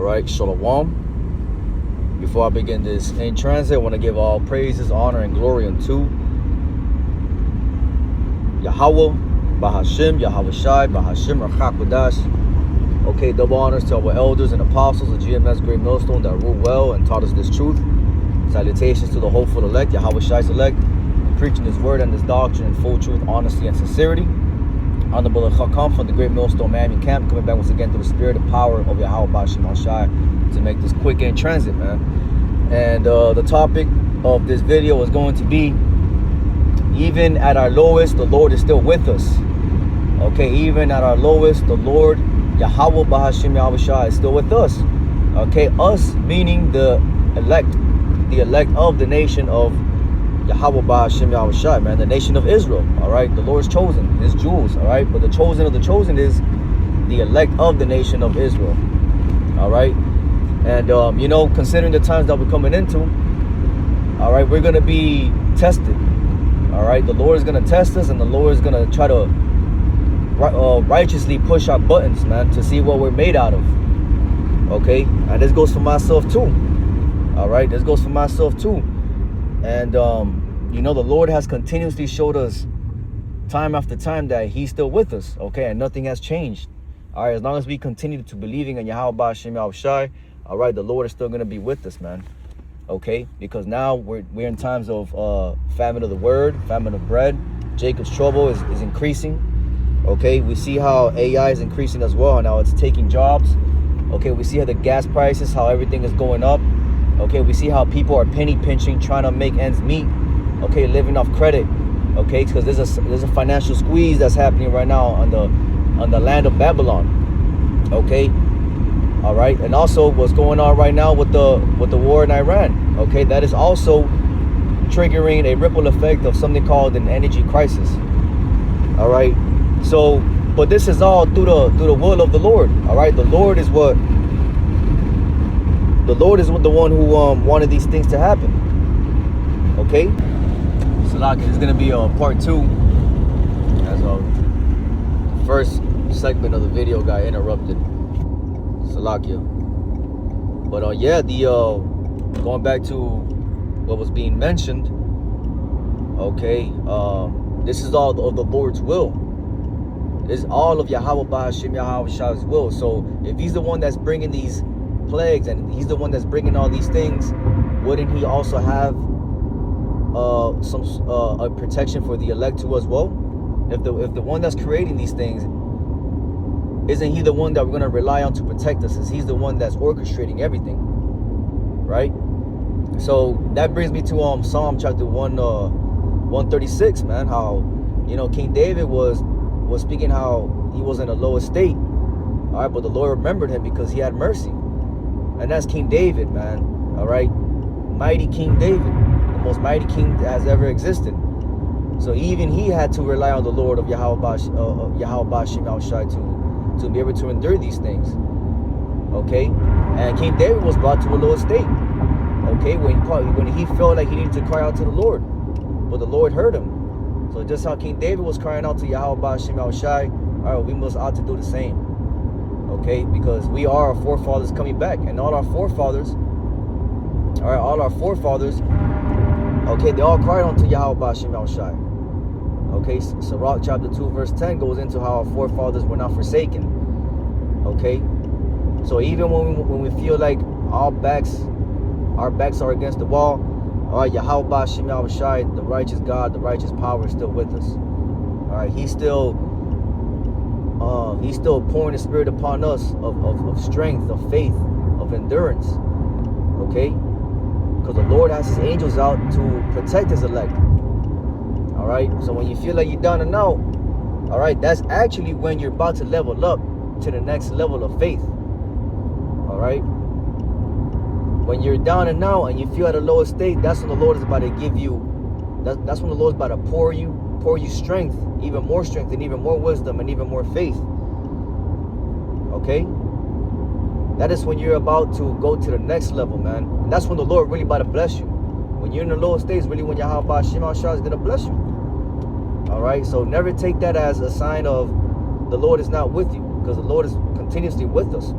right, Shalom. Before I begin this in transit, I want to give all praises, honor, and glory unto Yahweh, Bahashim, Yahweh Shai, Bahashim, Rachakodash. Okay, double honors to our elders and apostles of GMS Great Millstone that ruled well and taught us this truth. Salutations to the hopeful elect, Yahweh Shai's elect, preaching his word and his doctrine in full truth, honesty, and sincerity. Honorable Chakam from the Great Millstone Miami Camp, coming back once again through the spirit and power of Yahweh Bahashim Shai to make this quick in transit, man. And the topic of this video is going to be, even at our lowest, the Lord is still with us. Okay, even at our lowest, the Lord, Yahweh Bahashim Yahweh Shai, is still with us. Okay, us meaning the elect of the nation of Yahweh Bahashim Yahweh Shai, man, the nation of Israel. All right, the Lord's chosen, his jewels. All right, but the chosen of the chosen is the elect of the nation of Israel. All right, and you know, considering the times that we're coming into, all right, we're gonna be tested. All right, the Lord is gonna test us, and the Lord is gonna try to righteously push our buttons, man, to see what we're made out of. Okay, and this goes for myself too. All right, this goes for myself too. And you know, the Lord has continuously showed us time after time that he's still with us. Okay, and nothing has changed. All right, as long as we continue to believing in Yahweh Bahashim Yahweh Shai, all right, the Lord is still going to be with us, man. Okay, because now we're in times of famine of the word, famine of bread. Jacob's trouble is increasing. Okay, we see how AI is increasing as well, and now it's taking jobs. Okay, we see how the gas prices, how everything is going up. Okay, we see how people are penny pinching, trying to make ends meet. Okay, living off credit. Okay, because there's a financial squeeze that's happening right now on the land of Babylon. Okay, all right, and also what's going on right now with the war in Iran. Okay, that is also triggering a ripple effect of something called an energy crisis. All right, so but this is all through the will of the Lord. All right, the Lord is the one who wanted these things to happen. Okay, so like it's gonna be a part 2, as the first segment of the video got interrupted. Salakia. But yeah, the going back to what was being mentioned. Okay, this is all of the Lord's will. This is all of Yahweh Bahashim Yahweh Shai's will. So if he's the one that's bringing these plagues and he's the one that's bringing all these things, wouldn't he also have some a protection for the elect too as well? If the one that's creating these things, isn't he the one that we're going to rely on to protect us? Is he's the one that's orchestrating everything, right? So that brings me to Psalm chapter 136, man. How, you know, King David was speaking how he was in a low estate, all right, but the Lord remembered him because he had mercy. And that's King David, man. All right, mighty King David, the most mighty king that has ever existed. So even he had to rely on the Lord of Yahweh Bahashim Yahweh Shai to be able to endure these things. Okay, and King David was brought to a low estate. Okay, when he felt like he needed to cry out to the Lord, but the Lord heard him. So just how King David was crying out to Yahweh Bahashim Yahweh Shai, all right, we must ought to do the same. Okay, because we are our forefathers coming back, and all our forefathers, okay, they all cried unto Yahweh Bahashim Yahweh Shai. Okay, Sirach chapter 2 verse 10 goes into how our forefathers were not forsaken. Okay, so even when we feel like our backs are against the wall, all right, Yahweh Bahashim Yahweh Shai, the righteous God, the righteous power, is still with us. All right, he's still pouring the spirit upon us of strength, of faith, of endurance. Okay, because the Lord has his angels out to protect his elect. All right, so when you feel like you're down and out, all right, that's actually when you're about to level up to the next level of faith. All right, when you're down and out and you feel at a lower state, that's when the Lord is about to give you, that's when the Lord is about to pour you strength, even more strength and even more wisdom and even more faith. Okay, that is when you're about to go to the next level, man. And that's when the Lord really about to bless you. When you're in the lower states, really when Yahweh Bahashim Yahweh Shai is going to bless you. All right, so never take that as a sign of the Lord is not with you, because the Lord is continuously with us.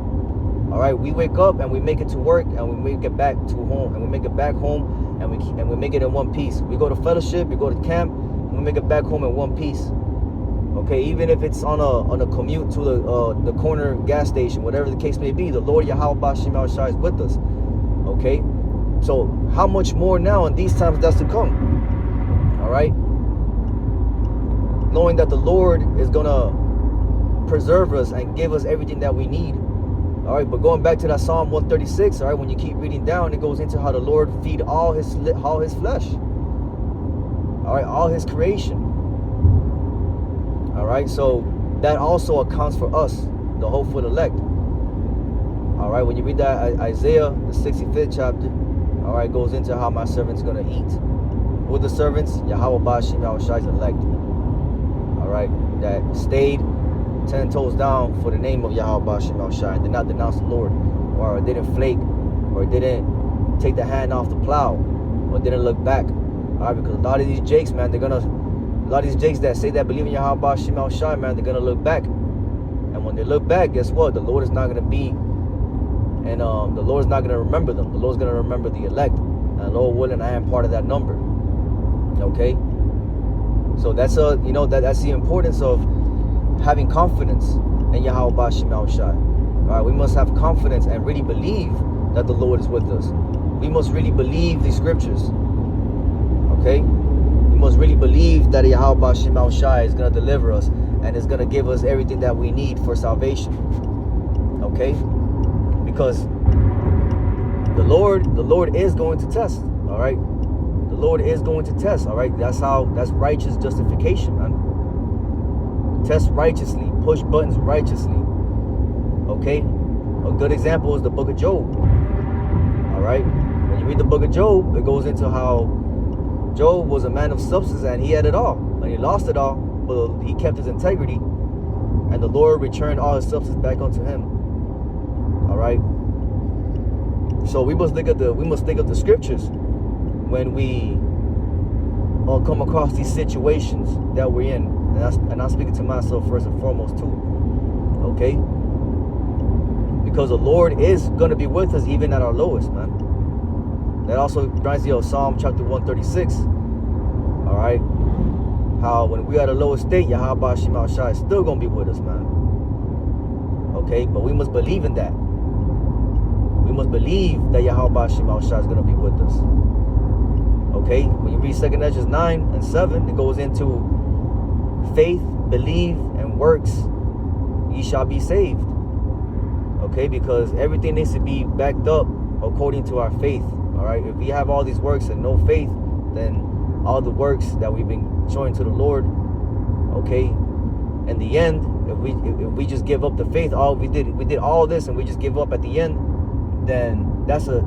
All right, we wake up and we make it to work, and we make it back to home, and we make it back home, and we make it in one piece. We go to fellowship, we go to camp, and we make it back home in one piece. Okay, even if it's on a commute to the corner gas station, whatever the case may be, the Lord Yahweh Bashim Al Shai is with us. Okay, so how much more now in these times that's to come? All right, knowing that the Lord is gonna preserve us and give us everything that we need. All right, but going back to that Psalm 136, all right, when you keep reading down, it goes into how the Lord feed all his flesh. All right, all his creation. All right, so that also accounts for us, the hopeful elect. All right, when you read that Isaiah, the 65th chapter, all right, goes into how my servant's going to eat. Who are the servants? Yahweh Bashim Yahweh Shai's elect. All right, that stayed 10 toes down for the name of Yahweh Bashim Yahweh Shai and did not denounce the Lord, or didn't flake, or didn't take the hand off the plow, or didn't look back. All right, because a lot of these jakes, man, a lot of these jakes that say that believe in Yahweh Bashim Yahweh Shai, man, they're gonna look back. And when they look back, guess what? The Lord is not gonna be, and the Lord's not gonna remember them. The Lord's gonna remember the elect. And Lord willing, I am part of that number. Okay. So that's that's the importance of having confidence in Yahweh Bashim Yahweh Shai. All right, we must have confidence and really believe that the Lord is with us. We must really believe the scriptures. Okay. We must really believe that Yahweh Bashim Yahweh Shai is going to deliver us and is going to give us everything that we need for salvation. Okay? Because the Lord is going to test. All right? The Lord is going to test. All right? That's righteous justification, man. Test righteously. Push buttons righteously. Okay? A good example is the book of Job. All right? When you read the book of Job, it goes into how Job was a man of substance and he had it all. And he lost it all, but he kept his integrity. And the Lord returned all his substance back unto him. All right. So we must think of the scriptures when we come across these situations that we're in. And I'm speaking to myself first and foremost too. Okay? Because the Lord is going to be with us even at our lowest, man. That also reminds me of Psalm chapter 136. All right. How when we are at the lowest state, Yahweh Bashim Yahweh Shai is still going to be with us, man. Okay. But we must believe in that. We must believe that Yahweh Bashim Yahweh Shai is going to be with us. Okay. When you read 2 Ezra 9 and 7, it goes into faith, believe, and works. Ye shall be saved. Okay. Because everything needs to be backed up according to our faith. All right, if we have all these works and no faith, then all the works that we've been showing to the Lord, okay, in the end, if we just give up the faith, we did all this and we just give up at the end, then that's a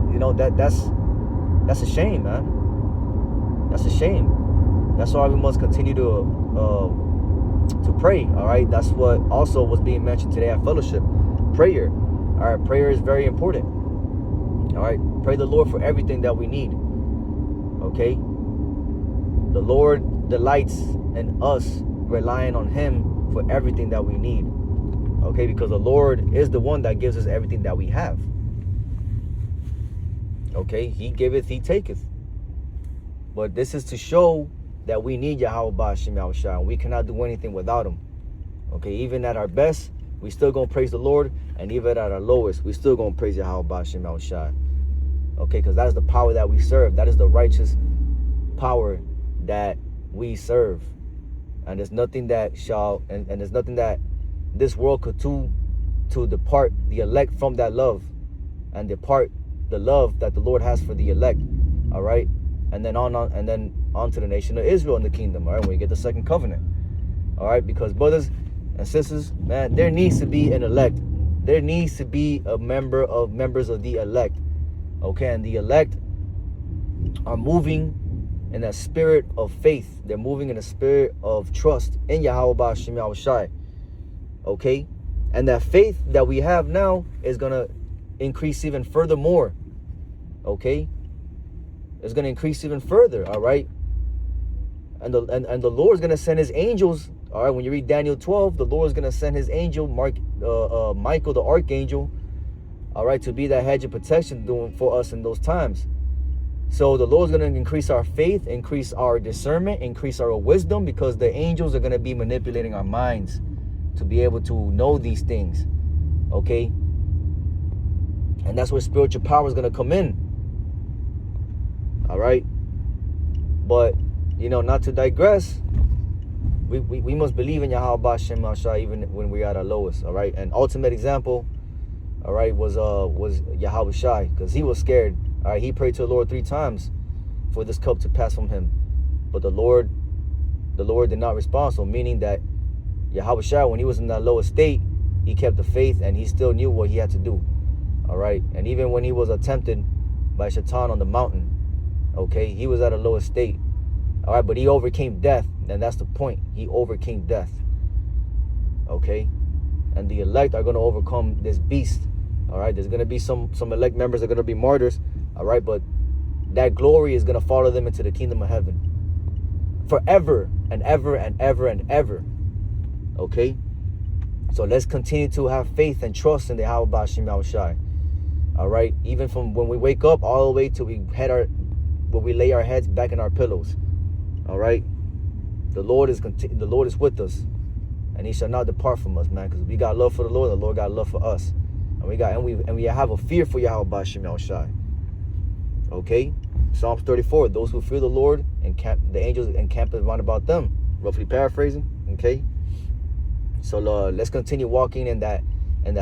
shame, man. That's a shame. That's why we must continue to pray. All right, that's what also was being mentioned today at fellowship. Prayer. All right, prayer is very important. All right, pray the Lord for everything that we need. Okay, the Lord delights in us relying on Him for everything that we need. Okay, because the Lord is the one that gives us everything that we have. Okay, He giveth, He taketh. But this is to show that we need Yahweh Bashim Yahweh Shai, and we cannot do anything without Him. Okay, even at our best, we still gonna praise the Lord, and even at our lowest, we still gonna praise Yahweh Bashim Yahweh Shai. Okay, because that is the power that we serve. That is the righteous power that we serve. And there's nothing that and there's nothing that this world could do to depart the elect from that love and depart the love that the Lord has for the elect. All right, and then on to the nation of Israel in the kingdom. All right, when you get the second covenant. All right, because brothers and sisters, man, there needs to be an elect. There needs to be a members of the elect. Okay, and the elect are moving in a spirit of faith. They're moving in a spirit of trust in Yahweh Bashim Yahweh Shai. Okay, and that faith that we have now is gonna increase even furthermore. Okay, it's gonna increase even further. All right, and the Lord's gonna send His angels. All right, when you read Daniel 12, the Lord's gonna send His angel, Michael the archangel, all right, to be that hedge of protection doing for us in those times. So the Lord's going to increase our faith, increase our discernment, increase our wisdom, because the angels are going to be manipulating our minds to be able to know these things, okay? And that's where spiritual power is going to come in, all right? But, you know, not to digress, we must believe in Yahweh B'Shem Mashah even when we're at our lowest, all right? And ultimate example, all right, was Yahweh Shai, because he was scared. All right, he prayed to the Lord 3 times for this cup to pass from him, but the Lord did not respond. So meaning that Yahweh Shai, when he was in that lowest state, he kept the faith and he still knew what he had to do. All right, and even when he was tempted by Shaitan on the mountain, okay, he was at a lowest state. All right, but he overcame death, and that's the point. He overcame death. Okay, and the elect are going to overcome this beast. All right, there's going to be some elect members that are going to be martyrs. All right, but that glory is going to follow them into the kingdom of heaven forever and ever and ever and ever. Okay, so let's continue to have faith and trust in the Yahweh B'Shem Yahushai. All right, even from when we wake up all the way till we lay our heads back in our pillows. All right, the Lord is with us, and He shall not depart from us, man. Because we got love for the Lord got love for us, and we have a fear for Yahweh B'Shem Yahushai. Okay, Psalms 34. Those who fear the Lord the angels encamp round about them. Roughly paraphrasing. Okay, so let's continue walking in that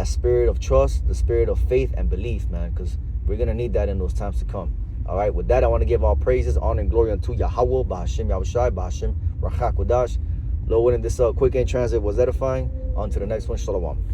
spirit of trust, the spirit of faith and belief, man. Because we're gonna need that in those times to come. All right, with that, I want to give all praises, honor, and glory unto Yahweh, B'Shem Yahushai, B'Shem Rachak Kodash. Lord willing, this quick and transit was edifying. On to the next one. Shalom.